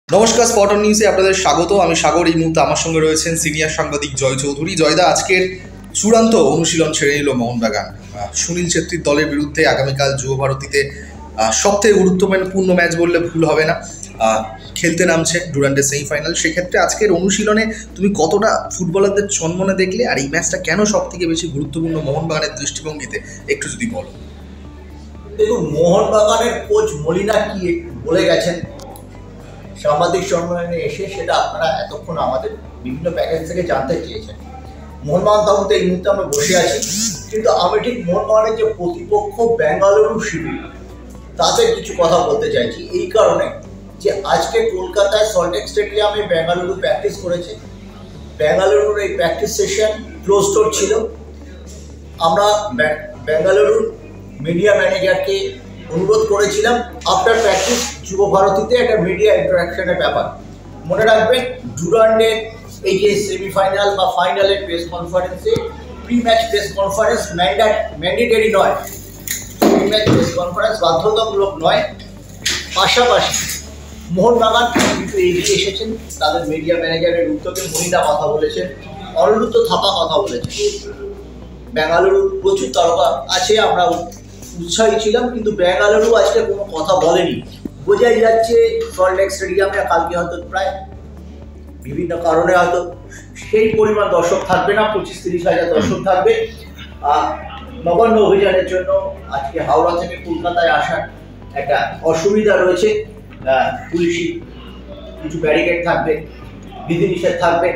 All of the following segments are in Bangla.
নমস্কার, স্পট অন নিউজে আপনাদের স্বাগত। আমি সাগর। এই মুহূর্তে আমার সঙ্গে রয়েছেন সিনিয়র সাংবাদিক জয় চৌধুরী। জয়দা, আজকের চূড়ান্ত অনুশীলন ছেড়ে নিল মোহনবাগান। সুনীল ছেত্রীর দলের বিরুদ্ধে আগামীকাল যুব ভারতীতে সবথেকে গুরুত্বপূর্ণ ম্যাচ বললে ভুল হবে না, খেলতে নামছে ডুরান্ডের সেমিফাইনাল। সেক্ষেত্রে আজকের অনুশীলনে তুমি কতটা ফুটবলারদের চনমনে দেখলে, আর এই ম্যাচটা কেন সব থেকে বেশি গুরুত্বপূর্ণ মোহনবাগানের দৃষ্টিভঙ্গিতে একটু যদি বলো। দেখুন, মোহনবাগানের কোচ মলিনা কি বলে গেছেন সাংবাদিক সম্মেলনে এসে, সেটা আপনারা এতক্ষণ আমাদের বিভিন্ন প্যাকেজ থেকে জানতে চেয়েছেন। মোহনবাগান তাবুতে এই মুহূর্তে আমরা বসে আছি, কিন্তু আমি ঠিক মোহনবাগানের যে প্রতিপক্ষ বেঙ্গালুরু শিবির, তাতে কিছু কথা বলতে চাইছি। এই কারণে যে আজকে কলকাতায় সল্টলেক স্টেডিয়ামে বেঙ্গালুরু প্র্যাকটিস করেছে। বেঙ্গালুরুর এই প্র্যাকটিস সেশন ক্লোজ ডোর ছিল। আমরা বেঙ্গালুরুর মিডিয়া ম্যানেজারকে অনুরোধ করেছিলাম আফটার প্র্যাকটিস যুব ভারতীতে একটা মিডিয়া ইন্টারাকশনের ব্যাপার। মনে রাখবেন, ডুরান্ডের এই যে সেমিফাইনাল বা ফাইনালের প্রেস কনফারেন্সে pre match press conference mandatory নয়, প্রি ম্যাচ প্রেস কনফারেন্স বাধ্যতামূলক নয়। পাশাপাশি মোহনবাগান কিন্তু এগিয়ে এসেছেন, তাদের মিডিয়া ম্যানেজারের উদ্যোগে মহিলা কথা বলেছেন, অনিরুদ্ধ থাপা কথা বলেছেন। বেঙ্গালুরুর প্রচুর তারকা আছে, আমরা উৎসাহী ছিলাম, কিন্তু বেঙ্গালুরু আজকে কোনো কথা বলেনি। বোঝাই যাচ্ছে সল্টলেক স্টেডিয়ামে কালকে হয়তো প্রায় বিভিন্ন কারণে হয়তো সেই পরিমাণ দর্শক থাকবে না, 25-30 হাজার দর্শক থাকবে। নবান্ন অভিযানের জন্য আজকে হাওড়া থেকে কলকাতায় আসার একটা অসুবিধা রয়েছে। পুলিশি কিছু ব্যারিকেড থাকবে, বিধিনিষেধ থাকবে।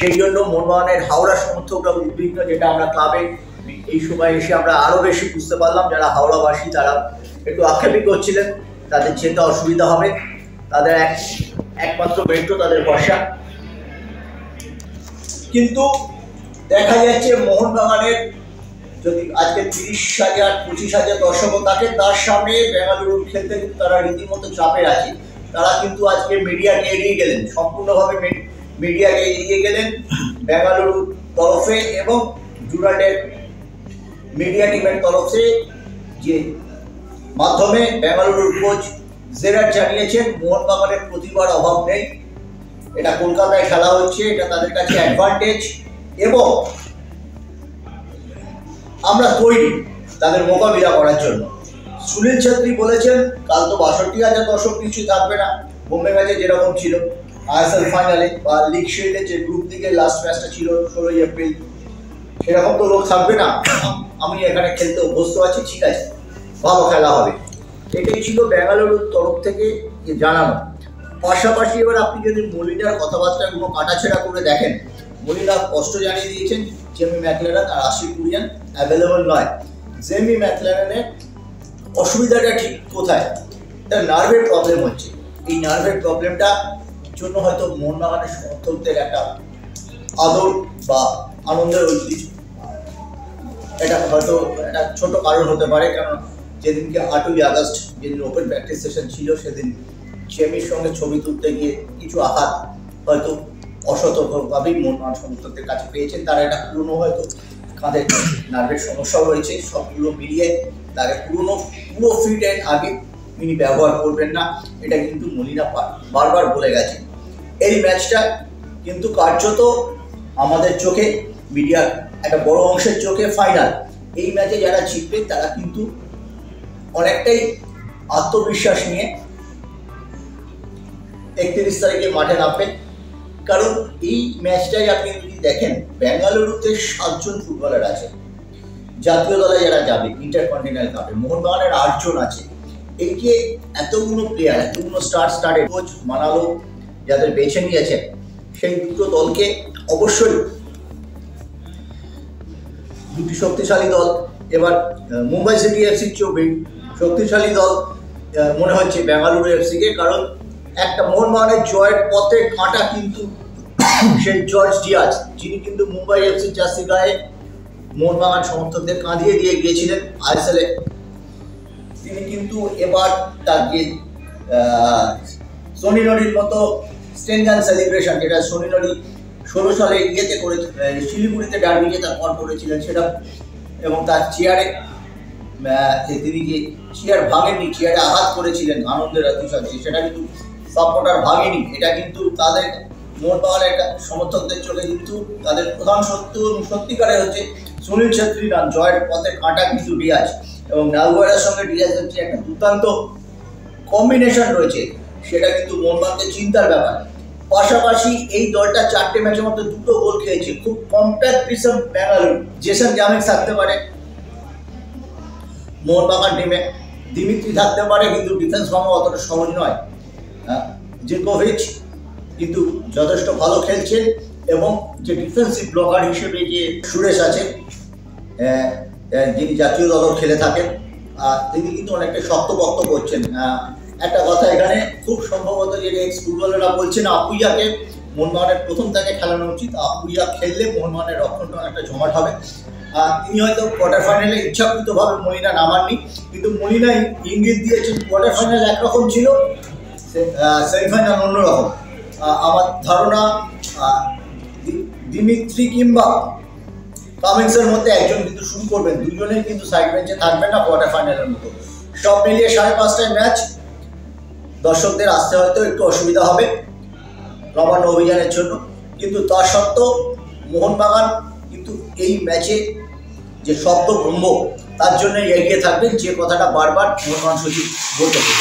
সেই জন্য মোহনবাগানের হাওড়া সমর্থকরা উদ্বিগ্ন, যেটা আমরা ক্লাবে এই সময় এসে আমরা আরও বেশি বুঝতে পারলাম। যারা হাওড়াবাসী তারা একটু আক্ষেপই করছিলেন, তাদের যেতে অসুবিধা হবে, তাদের একমাত্র মেট্রো তাদের ভরসা। কিন্তু দেখা যাচ্ছে মোহনবাগানের যদি আজকে 30,000-25,000 দর্শকও থাকে, তার সামনে বেঙ্গালুরুর খেলতে কিন্তু তারা রীতিমতো চাপে আছে। তারা কিন্তু আজকে মিডিয়াকে এড়িয়ে গেলেন, সম্পূর্ণভাবে মিডিয়াকে এড়িয়ে গেলেন বেঙ্গালুরুর তরফে এবং ডুরান্ডের মিডিয়া টিমের তরফে। যে মাধ্যমে বেঙ্গালুরুর কোচ জেরাট জানিয়েছেন মোহনবাগানের প্রতিভার অভাব নেই, এটা কলকাতায় খেলা হচ্ছে, এটা তাদের কাছে অ্যাডভান্টেজ এবং আমরা তৈরি তাদের মোকাবিলা করার জন্য। সুনীল ছেত্রী বলেছেন কাল তো 62,000 দর্শক কিছুই থাকবে না, বোম্বে ম্যাচে যেরকম ছিল, আইএসএল ফাইনালে বা লিগ শিল্ডে যে গ্রুপ দিকে লাস্ট ম্যাচটা ছিল 16 এপ্রিল, সেরকম তো লোক থাকবে না। আমি এখানে খেলতে অভ্যস্ত আছি, ঠিক আছে, ভালো খেলা হবে, এটাই ছিল বেঙ্গালুরুর তরফ থেকে জানানো। পাশাপাশি এবার আপনি যদি মলিনার কথাবার্তাগুলো কাটাছেড়া করে দেখেন, মলিনা স্পষ্ট জানিয়ে দিয়েছেন জেমি ম্যাকলারেন আর আশিক কুরিয়ান অ্যাভেলেবল নয়। জেমি ম্যাকলারেনের অসুবিধাটা ঠিক কোথায়? তার নার্ভের প্রবলেম হচ্ছে। এই নার্ভের প্রবলেমটা জন্য হয়তো মোহনবাগানের সমর্থকদের একটা আদর বা আনন্দের ঐতিহ্য, এটা হয়তো একটা ছোট কারণ হতে পারে। কারণ যেদিনকে 8ই আগস্ট যেদিন ওপেন প্র্যাকটিস সেশন ছিল, সেদিন জেমির সঙ্গে ছবি তুলতে গিয়ে কিছু আঘাত হয়তো অসতর্কভাবেই মোহনবাগান সমর্থকদের কাছে পেয়েছেন। তারা এটা পুরনো হয়তো কাঁধের নার্ভের সমস্যাও রয়েছে, সবগুলো মিলিয়ে তাকে পুরো ফিটের আগে তিনি ব্যবহার করবেন না, এটা কিন্তু মলিনা বারবার বলে গেছেন। এই ম্যাচটা কিন্তু কার্যত আমাদের চোখে, মিডিয়ার একটা বড় অংশের চোখে ফাইনাল। এই ম্যাচে যারা জিতবে তারা কিন্তু অনেকটাই আত্মবিশ্বাস নিয়ে 31 তারিখে মাঠে নামবেন। কারণ এই ম্যাচটাই আপনি যদি দেখেন, বেঙ্গালুরুতে 7 জন ফুটবলার আছে জাতীয় দলে যারা যাবে ইন্টারকন্টিনেন্টাল কাপে, মোহনবাগানের 8 জন আছে। এই যে এতগুলো প্লেয়ার, এতগুলো স্টারের কোচ মানালো যাদের বেছে নিয়েছেন, সেই দুটো দলকে অবশ্যই দুটি শক্তিশালী দল। এবার মুম্বাই সিটি এফসির চেয়েও শক্তিশালী দল মনে হচ্ছে বেঙ্গালুরু এফসিকে। কারণ একটা মোহনবাগানের জয়ের পথে কাঁটা কিন্তু সেই জর্জ ডিয়াজ, যিনি কিন্তু মুম্বাই এফসির জার্সি গায়ে মোহনবাগান সমর্থকদের কাঁদিয়ে দিয়ে গিয়েছিলেন আইএসএলে। তিনি কিন্তু এবার তার যে সোনিনরির মতো স্টেনগান সেলিব্রেশন, যেটা সোনিনরি 16 সালে ইয়েতে করে শিলিগুড়িতে ডার্বিতে তার পর করেছিলেন, সেটা এবং তার চেয়ারে তিনি যে চেয়ার ভাঙেননি, চেয়ারে আঘাত করেছিলেন আনন্দের অতিশয়, সেটা কিন্তু সাপোর্টার ভাগেনি, এটা কিন্তু তাদের মোহনবাগানের সমর্থকদের চোখে কিন্তু তাদের প্রধান সত্য এবং সত্যিকারের হচ্ছে সুনীল ছেত্রী রান জয়ের পথে কাঁটা কিন্তু ডিয়াজ, এবং নালগোয়ারের সঙ্গে ডিয়াজের যে একটা দুর্দান্ত কম্বিনেশন রয়েছে সেটা কিন্তু মোহনবাগানকে চিন্তার ব্যাপার। পাশাপাশি এই দলটা 4টে ম্যাচের মধ্যে 2টো গোল খেয়েছে, খুব কম্প্যাক্ট পিসম ব্যাঙ্গালুরু। জেসন জামিক্স থাকতে পারে মোহনবাগান টিমে, দিমিত্রি থাকতে পারে, কিন্তু ডিফেন্স ভাঙা অতটা সহজ নয়। জিনকোভিচ কিন্তু যথেষ্ট ভালো খেলছেন, এবং যে ডিফেন্সিভ ব্লকার হিসেবে যে সুরেশ আছে, যিনি জাতীয় দলও খেলে থাকেন, তিনি কিন্তু অনেকটা শক্তপোক্ত করছেন। একটা কথা এখানে খুব সম্ভবত যে এক্স ফুটবলাররা বলছেন আপুইয়াকে মোহনবাগানের প্রথম থেকে খেলানো উচিত। আপুইয়া খেললে মোহনবাগানের রক্ষণটা অনেকটা জমাট হবে। তিনি হয়তো কোয়ার্টার ফাইনালে ইচ্ছাকৃতভাবে মলিনা নামাননি, কিন্তু মলিনা ইঙ্গিত দিয়েছেন কোয়ার্টার ফাইনাল একরকম ছিল, সেমিফাইনাল অন্যরকম। আমার ধারণা দিমিত্রি কিংবা কামিংসের মধ্যে একজন কিন্তু শুরু করবেন, দুজনেই কিন্তু সাইড বেঞ্চে থাকবেন না কোয়ার্টার ফাইনালের মতো। সব মিলিয়ে 5:30টায় ম্যাচ, দর্শকদের আসতে হয়তো একটু অসুবিধা হবে নবান্ন অভিযানের জন্য, কিন্তু তা সত্ত্বেও মোহনবাগান কিন্তু এই ম্যাচে যে শব্দভঙ্গ তার জন্য এগিয়ে থাকবেন, যে কথাটা বারবার মোহনবাগান সচিব বলতে চান।